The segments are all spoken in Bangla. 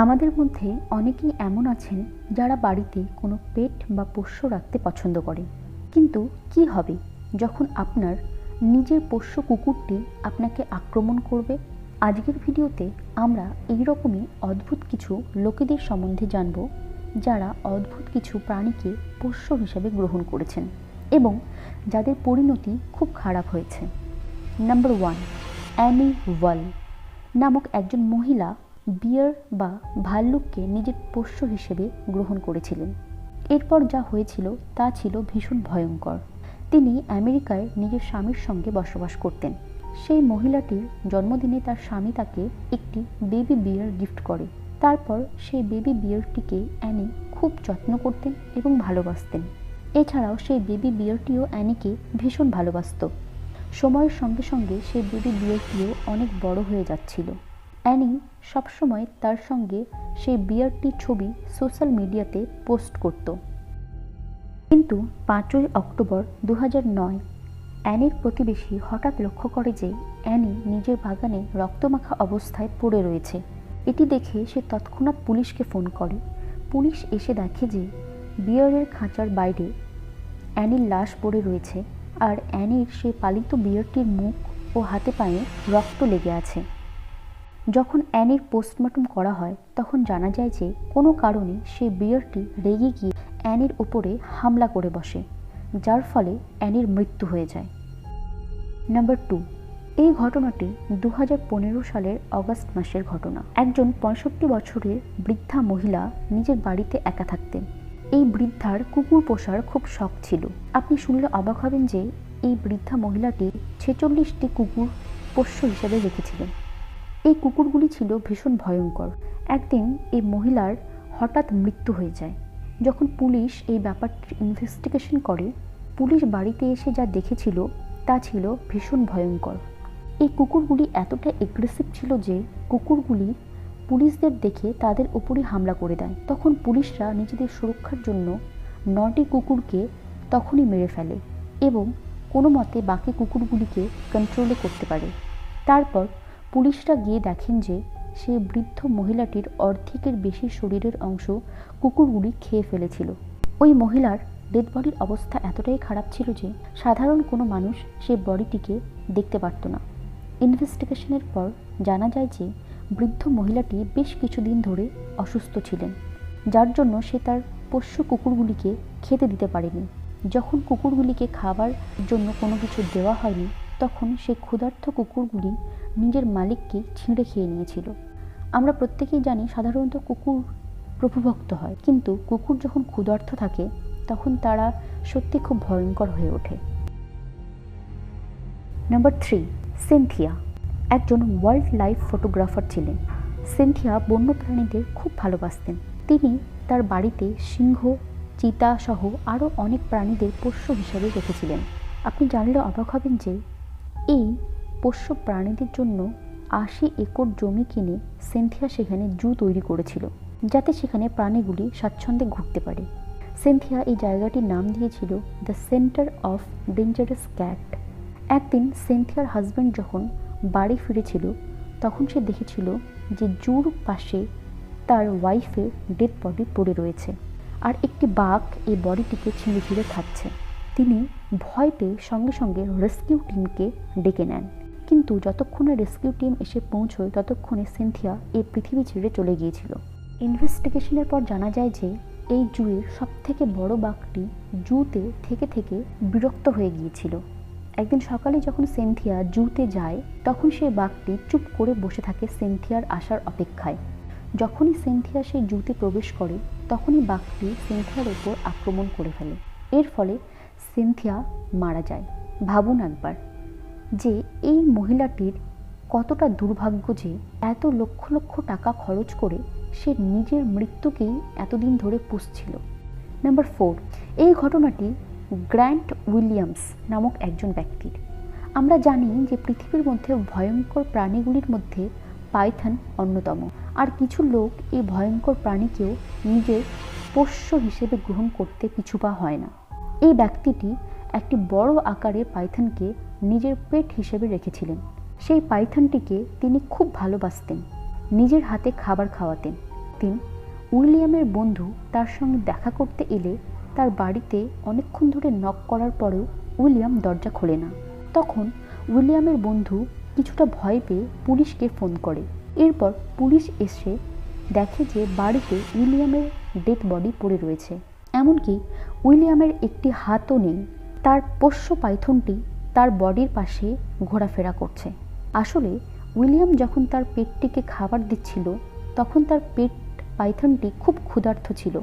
আমাদের মধ্যে অনেকেই এমন আছেন যারা বাড়িতে কোনো পেট বা পোষ্য রাখতে পছন্দ করেন, কিন্তু কি হবে যখন আপনার নিজের পোষ্য কুকুরটি আপনাকে আক্রমণ করবে? আজকের ভিডিওতে আমরা এইরকমই অদ্ভুত কিছু লোকেদের সম্বন্ধে জানব যারা অদ্ভুত কিছু প্রাণীকে পোষ্য হিসেবে গ্রহণ করেছেন এবং যাদের পরিণতি খুব খারাপ হয়েছে। নাম্বার 1, অ্যানি ওয়াল নামক একজন মহিলা বিয়ার বা ভাল্লুককে নিজের পোষ্য হিসেবে গ্রহণ করেছিলেন। এরপর যা হয়েছিল তা ছিল ভীষণ ভয়ঙ্কর। তিনি আমেরিকায় নিজের স্বামীর সঙ্গে বসবাস করতেন। সেই মহিলাটির জন্মদিনে তার স্বামী তাকে একটি বেবি বিয়ার গিফট করে। তারপর সেই বেবি বিয়ারটিকে অ্যানি খুব যত্ন করতেন এবং ভালোবাসতেন। এছাড়াও সেই বেবি বিয়ারটিও অ্যানিকে ভীষণ ভালোবাসত। সময়ের সঙ্গে সঙ্গে সেই বেবি বিয়ারটিও অনেক বড় হয়ে যাচ্ছিল। অ্যানি সবসময় তার সঙ্গে সেই বিয়ারটির ছবি সোশ্যাল মিডিয়াতে পোস্ট করত। কিন্তু 5ই অক্টোবর 2009 অ্যানির প্রতিবেশী হঠাৎ লক্ষ্য করে যে অ্যানি নিজের বাগানে রক্তমাখা অবস্থায় পড়ে রয়েছে। এটি দেখে সে তৎক্ষণাৎ পুলিশকে ফোন করে। পুলিশ এসে দেখে যে বিয়ারের খাঁচার বাইরে অ্যানির লাশ পড়ে রয়েছে, আর অ্যানির সেই পালিত বিয়ারটির মুখ ও হাতে পায়ে রক্ত লেগে আছে। যখন অ্যানির পোস্টমর্টম করা হয় তখন জানা যায় যে কোনো কারণে সেই বিয়ারটি রেগে গিয়ে অ্যানির উপরে হামলা করে বসে, যার ফলে অ্যানির মৃত্যু হয়ে যায়। নাম্বার 2, এই ঘটনাটি 2015 সালের অগাস্ট মাসের ঘটনা। একজন 65 বছরের বৃদ্ধা মহিলা নিজের বাড়িতে একা থাকতেন। এই বৃদ্ধার কুকুর পোষার খুব শখ ছিল। আপনি শুনলে অবাক হবেন যে এই বৃদ্ধা মহিলাটি 46টি কুকুর পোষ্য হিসেবে রেখেছিলেন। এই কুকুরগুলি ছিল ভীষণ ভয়ঙ্কর। একদিন এই মহিলার হঠাৎ মৃত্যু হয়ে যায়। যখন পুলিশ এই ব্যাপারটির ইনভেস্টিগেশন করে, পুলিশ বাড়িতে এসে যা দেখেছিল তা ছিল ভীষণ ভয়ঙ্কর। এই কুকুরগুলি এতটা এগ্রেসিভ ছিল যে কুকুরগুলি পুলিশদের দেখে তাদের উপরই হামলা করে দেয়। তখন পুলিশরা নিজেদের সুরক্ষার জন্য 9টি কুকুরকে তখনই মেরে ফেলে এবং কোনো মতে বাকি কুকুরগুলিকে কন্ট্রোলে করতে পারে। তারপর পুলিশরা গিয়ে দেখেন যে সেই বৃদ্ধ মহিলাটির অর্ধেকের বেশি শরীরের অংশ কুকুরগুলি খেয়ে ফেলেছিল। ওই মহিলার ডেড বডির অবস্থা এতটাই খারাপ ছিল যে সাধারণ কোনো মানুষ সেই বডিটিকে দেখতে পারত না। ইনভেস্টিগেশনের পর জানা যায় যে বৃদ্ধ মহিলাটি বেশ কিছুদিন ধরে অসুস্থ ছিলেন, যার জন্য সে তার পোষ্য কুকুরগুলিকে খেতে দিতে পারেনি। যখন কুকুরগুলিকে খাবার জন্য কোনো কিছু দেওয়া হয়নি, তখন সেই ক্ষুধার্ত কুকুরগুলি নিজের মালিককে ছিঁড়ে খেয়ে নিয়েছিল। আমরা প্রত্যেকেই জানি সাধারণত কুকুর প্রভুভক্ত হয়, কিন্তু কুকুর যখন ক্ষুধার্ত থাকে তখন তারা সত্যি খুব ভয়ঙ্কর হয়ে ওঠে। নাম্বার 3, সিনথিয়া একজন ওয়াইল্ড লাইফ ফটোগ্রাফার ছিলেন। সিনথিয়া বন্য প্রাণীদের খুব ভালোবাসতেন। তিনি তার বাড়িতে সিংহ, চিতা সহ আরও অনেক প্রাণীদের পোষ্য হিসেবে রেখেছিলেন। আপনি জানলে অবাক হবেন যে এই পোষ্য প্রাণীদের জন্য 80 একর জমি কিনে সিনথিয়া সেখানে জু তৈরি করেছিল, যাতে সেখানে প্রাণীগুলি স্বাচ্ছন্দ্যে ঘুরতে পারে। সিনথিয়া এই জায়গাটির নাম দিয়েছিল the centre of dangerous cat. একদিন সিনথিয়ার হাজব্যান্ড যখন বাড়ি ফিরেছিল তখন সে দেখেছিল যে জুর পাশে তার ওয়াইফের ডেড বডি পড়ে রয়েছে, আর একটি বাঘ এই বডিটিকে ছিঁড়ে ছিঁড়ে খাচ্ছে। তিনি ভয় পেয়ে সঙ্গে সঙ্গে রেস্কিউ টিমকে ডেকে নেন, কিন্তু যতক্ষণে রেস্কিউ টিম এসে পৌঁছয় ততক্ষণে সিনথিয়া এই পৃথিবী ছেড়ে চলে গিয়েছিল। ইনভেস্টিগেশনের পর জানা যায় যে এই জুয়ের সবথেকে বড় বাঘটি জুতে থেকে থেকে বিরক্ত হয়ে গিয়েছিল। একদিন সকালে যখন সিনথিয়া জুতে যায় তখন সেই বাঘটি চুপ করে বসে থাকে সিনথিয়ার আসার অপেক্ষায়। যখনই সিনথিয়া সেই জুতে প্রবেশ করে তখনই বাঘটি সিনথিয়ার উপর আক্রমণ করে ফেলে। এর ফলে সিনথিয়া মারা যায়। ভাবুন একবার যে এই মহিলাটির কতটা দুর্ভাগ্য যে এত লক্ষ লক্ষ টাকা খরচ করে সে নিজের মৃত্যুকেই এতদিন ধরে পুষছিল। নাম্বার 4, এই ঘটনাটি গ্র্যান্ট উইলিয়ামস নামক একজন ব্যক্তির। আমরা জানি যে পৃথিবীর মধ্যে ভয়ঙ্কর প্রাণীগুলির মধ্যে পাইথন অন্যতম, আর কিছু লোক এই ভয়ঙ্কর প্রাণীকেও নিজের পোষ্য হিসেবে গ্রহণ করতে পিছুপা হয় না। এই ব্যক্তিটি একটি বড় আকারের পাইথনকে নিজের পেট হিসেবে রেখেছিলেন। সেই পাইথনটিকে তিনি খুব ভালোবাসতেন, নিজের হাতে খাবার খাওয়াতেন। একদিন উইলিয়ামের বন্ধু তার সঙ্গে দেখা করতে এলে তার বাড়িতে অনেকক্ষণ ধরে নক করার পরেও উইলিয়াম দরজা খোলে না। তখন উইলিয়ামের বন্ধু কিছুটা ভয় পেয়ে পুলিশকে ফোন করে। এরপর পুলিশ এসে দেখে যে বাড়িতে উইলিয়ামের ডেড বডি পড়ে রয়েছে, এমনকি উইলিয়ামের একটি হাতও নেই। তার পোষ্য পাইথনটি তার বডির পাশে ঘোরাফেরা করছে। আসলে উইলিয়াম যখন তার পেটটিকে খাবার দিচ্ছিল তখন তার পাইথনটি খুব ক্ষুধার্ত ছিল,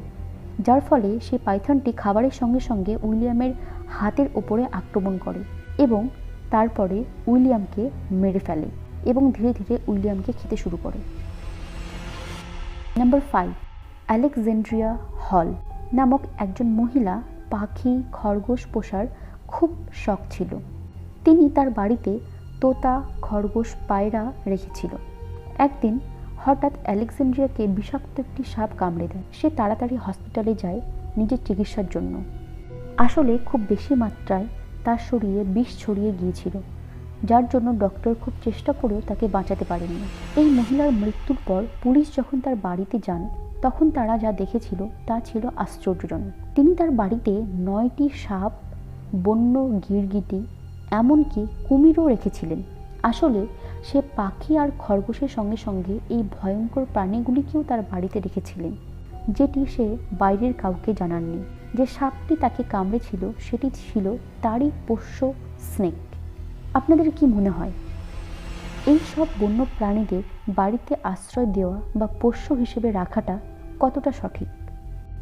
যার ফলে সেই পাইথনটি খাবারের সঙ্গে সঙ্গে উইলিয়ামের হাতের ওপরে আক্রমণ করে এবং তারপরে উইলিয়ামকে মেরে ফেলে এবং ধীরে ধীরে উইলিয়ামকে খেতে শুরু করে। নাম্বার 5, আলেকজান্ড্রিয়া হল নামক একজন মহিলা পাখি খরগোশ পোষার খুব শখ ছিল। তিনি তার বাড়িতে তোতা, খরগোশ, পায়রা রেখেছিল। একদিন হঠাৎ আলেকজান্ড্রিয়াকে বিষাক্ত একটি সাপ কামড়ে দেয়। সে তাড়াতাড়ি হসপিটালে যায় নিজের চিকিৎসার জন্য। আসলে খুব বেশি মাত্রায় তার শরীরে বিষ ছড়িয়ে গিয়েছিল, যার জন্য ডক্টর খুব চেষ্টা করেও তাকে বাঁচাতে পারেননি। এই মহিলার মৃত্যুর পর পুলিশ যখন তার বাড়িতে যান তখন তারা যা দেখেছিল তা ছিল আশ্চর্যজনক। তিনি তার বাড়িতে 9টি সাপ, বন্য গিরগিটি, এমনকি কুমিরও রেখেছিলেন। আসলে সে পাখি আর খরগোশের সঙ্গে সঙ্গে এই ভয়ঙ্কর প্রাণীগুলিকেও তার বাড়িতে রেখেছিলেন, যেটি সে বাইরের কাউকে জানাননি। যে সাপটি তাকে কামড়েছিল সেটি ছিল তারই পোষ্য স্নেক। আপনাদের কি মনে হয় এই সব বন্য প্রাণীদের বাড়িতে আশ্রয় দেওয়া বা পোষ্য হিসেবে রাখাটা কতটা সঠিক?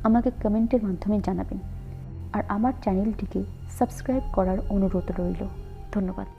আমাকে কমেন্টের মাধ্যমে জানাবেন। আর আমার চ্যানেলটিকে সাবস্ক্রাইব করার অনুরোধ রইল। ধন্যবাদ।